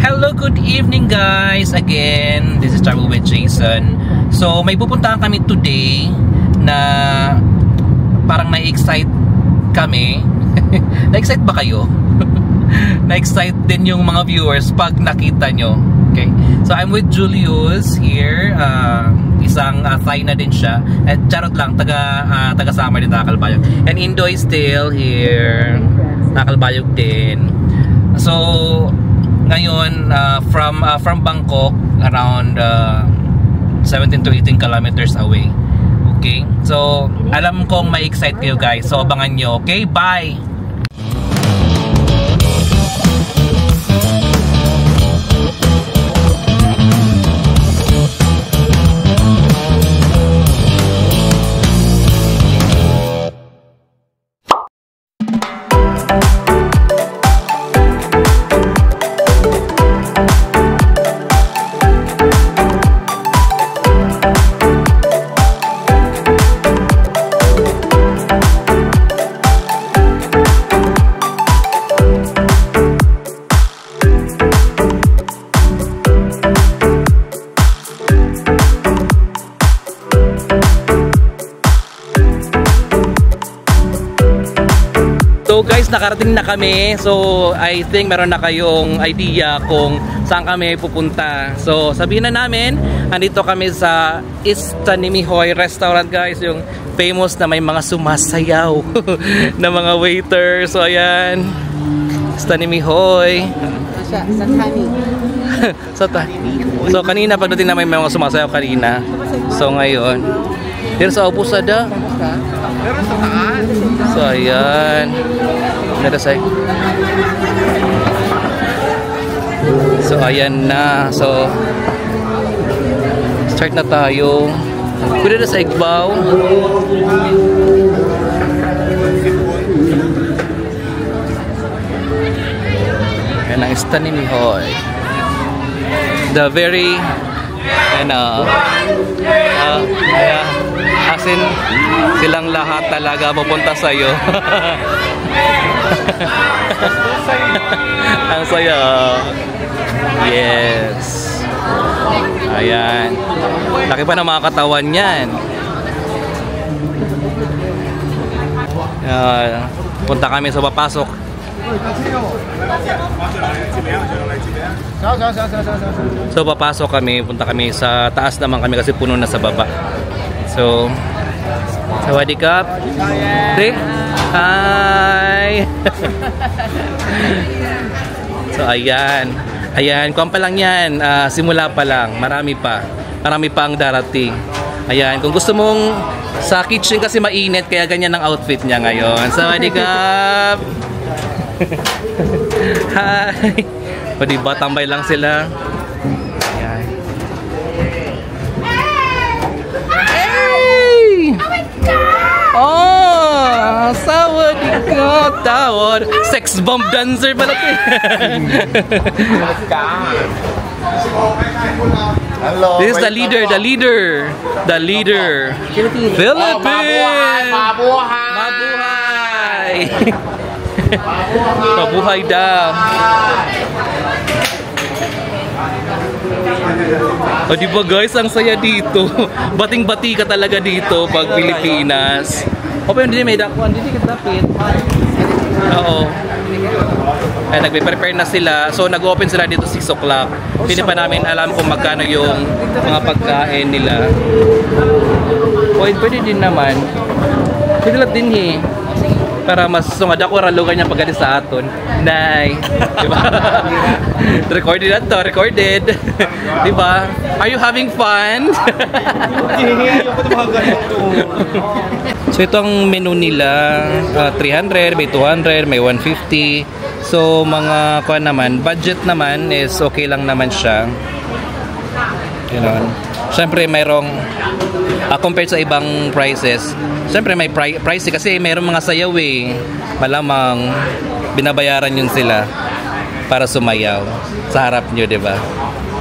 Hello, good evening guys! Again, this is Travel with Jason. So, may pupuntahan kami today na parang na-excite kami. Na-excite ba kayo? Na-excite din yung mga viewers pag nakita nyo. Okay. So, I'm with Julius here. Isang Thai na din siya. At charot lang, taga-Samar din, Takalbayog. And Indoy still here. Takalbayog din. So, ngayon, from Bangkok, around 17 to 18 kilometers away. Okay? So, alam kong may excite kayo guys. So, abangan nyo. Okay? Bye! So guys, nakarating na kami. So I think meron na kayong idea kung saan kami pupunta. So sabihin na namin, andito kami sa Istanimihoy restaurant guys. Yung famous na may mga sumasayaw na mga waiter. So ayan, Istanimihoy. So kanina pagdating na may mga sumasayaw kanina. So ngayon, dito sa Opusada. So ayan. So ayan na. So start na tayo. Pwede na sa Igbaw. Ayan ang Istanimihoy. The very as in, silang lahat talaga pupunta sa'yo. Ang saya. Yes. Ayan. Laki pa ng mga katawan yan. Punta kami sa papasok. So papasok kami, punta kami sa taas naman kami kasi puno na sa baba. So Sawadikap. Hi. So ayan. Ayan, kuwan pa lang yan. Simula pa lang. Marami pa ang darating. Ayan, kung gusto mong sa kitchen kasi mainit kaya ganyan ang outfit niya ngayon. Sawadikap. Hi. O diba, tambay lang sila. Ayan. Hey! Oh, sawadikap, tawad. Sex bomb dancer pala ito. Hello. This is the leader. Philippines. Mabuhay. Mabuhay daw. O diba guys, ang saya dito. Bating-bati ka talaga dito pag Pilipinas. O pero hindi may dakuan, hindi ka dapit. Oo. Ay, nagpe-prepare na sila. So nag-open sila dito 6 o'clock. Hindi pa namin alam kung magkano yung mga pagkain nila. O pwede din naman. Pwede lang din eh. Para mas sungad ako ralugan niya pagkali sa aton. Nay. Diba? Recorded na to. Recorded. Diba? Are you having fun? So ito ang menu nila. 300, may 200, may 150. So mga kuha naman, budget naman is okay lang naman siya. Ganon. Siyempre mayroong compared sa ibang prices, siyempre may price kasi mayroong mga sayaw eh. Malamang binabayaran yun sila para sumayaw sa harap nyo, diba?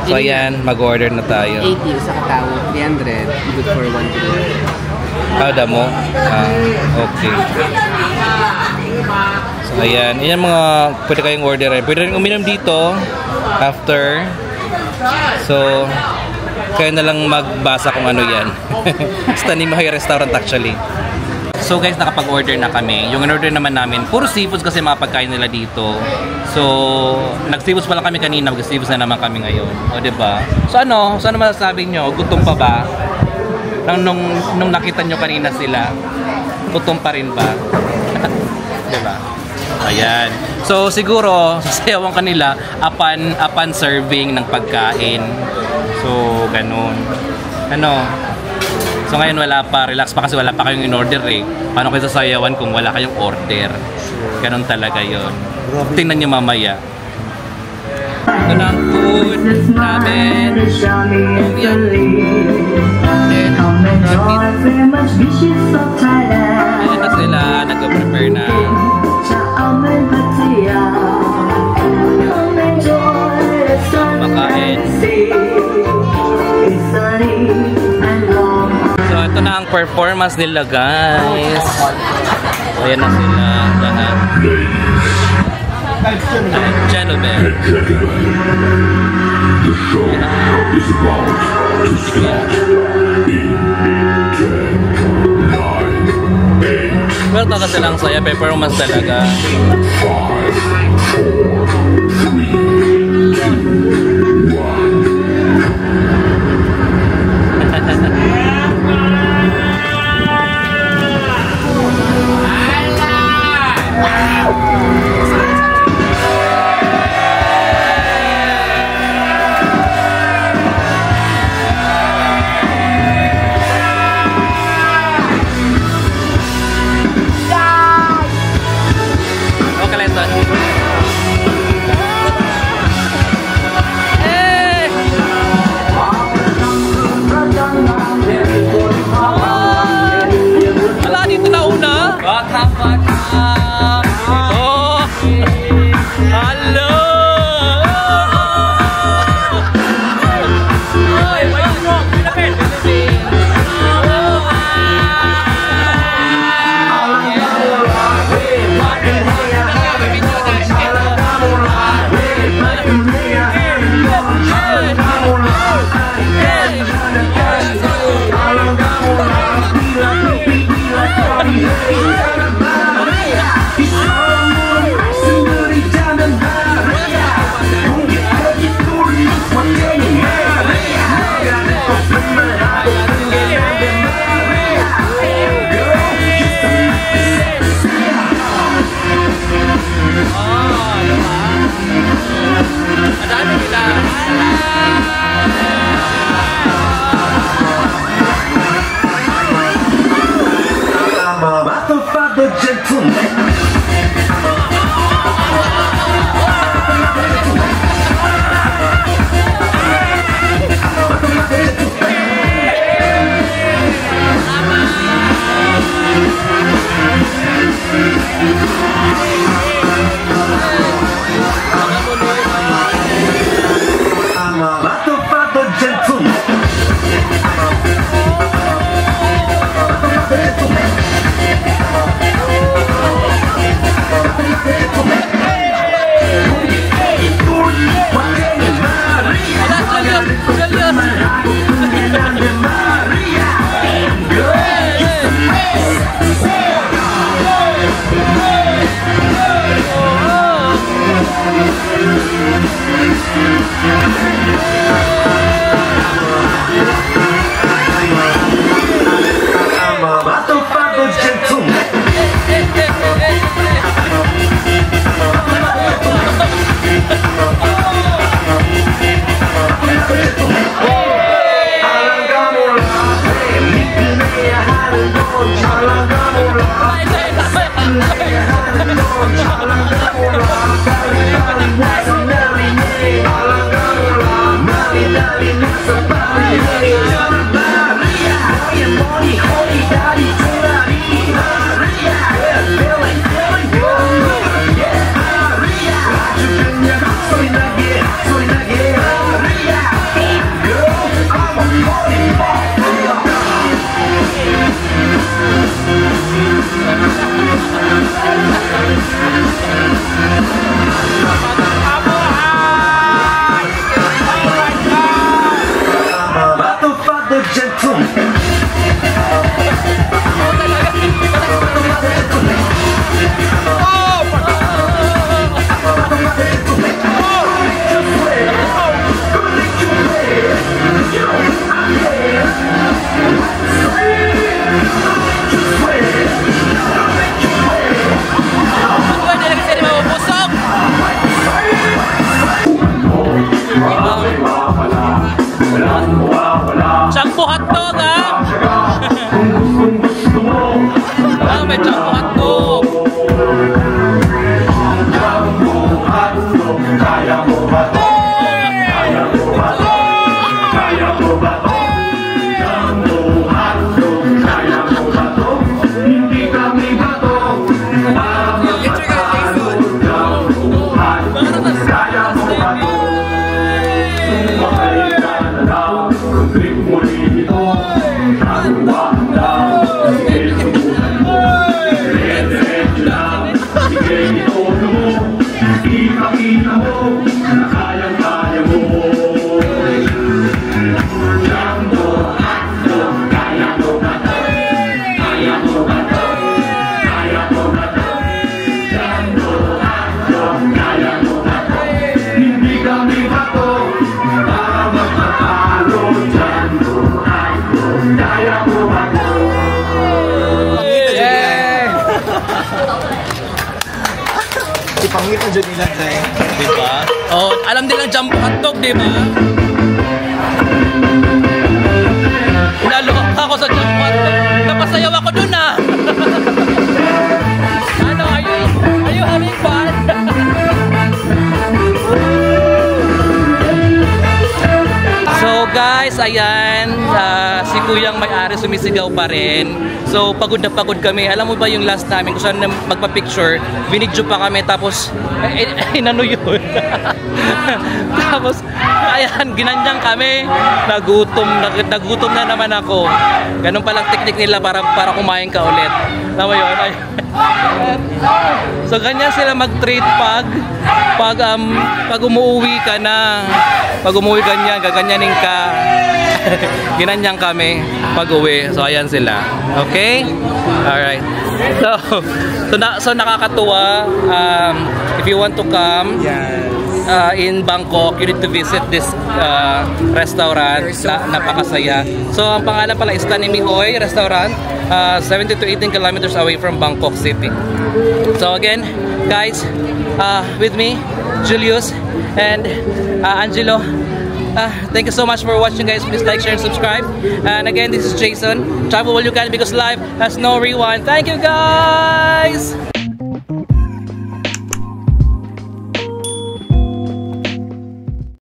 So ayan, mag-order na tayo. 80 sa katawo, 300, good for 1 kilo. Damo? Okay. So ayan, yan mga pwede kayong order. Pwede rin uminom dito. after. So, kayo na lang magbasa kung ano yan. Basta Nimay Restaurant actually. So guys, nakapag-order na kami. Yung in-order naman namin, puro seafoods kasi mga pagkain nila dito. So, nag-seafoods pa lang kami kanina, mag-seafoods na naman kami ngayon. O, diba? So ano masasabi nyo? Gutom pa ba? Nung nakita nyo kanina sila, gutom pa rin ba? Diba? Ayan. So, siguro, sasayawan kanila upon serving ng pagkain. So, ganun. Ano? So ngayon wala pa, relax pa kasi wala pa kayong in-order eh. Paano kayo sasayawan kung wala kayong order? Ganon talaga yon. Tingnan nyo mamaya. Ito na ang food namin. Yan. Then, ayan na sila, nag-prepare na. Makain. So, ito na ang performance nila, guys. So, ayan na sila. Lahat. And gentlemen. The show is about to start in 10, 9, 8. Well, talaga silang saya. Performance talaga. 5, 4, 3, 2, 1. Ipangit na dyan nila tayo. Diba? Oh, alam nilang jump hotdog, diba? Naloko ako sa jump hotdog. Napasayaw ako dun ah. Ano, are you having fun? So guys, ayan, si Kuyang may-ari sumisigaw pa rin. So pagod na pagod kami. Alam mo ba yung last namin kung saan magpa-picture, binidyo pa kami tapos inano yun. Tapos ayan, ginanyang kami. Nagutom na naman ako. Ganun palang teknik nila para kumain ka ulit. Alam mo yun? So ganyan sila mag-treat pag umuwi ka na. Pag umuwi ganyan, gaganyanin ka. Ginanyang kami pag uwi. So ayan sila. Okay? Alright. So nakakatuwa. If you want to come in Bangkok, you need to visit this restaurant. Napakasaya. So ang pangalan pala is Tanimi Hoi Restaurant. 17 to 18 kilometers away from Bangkok City. So again, guys, with me, Julius and Angelo. Thank you so much for watching, guys. Please like, share, and subscribe. And again, this is Jason. Travel while you can because life has no rewind. Thank you, guys.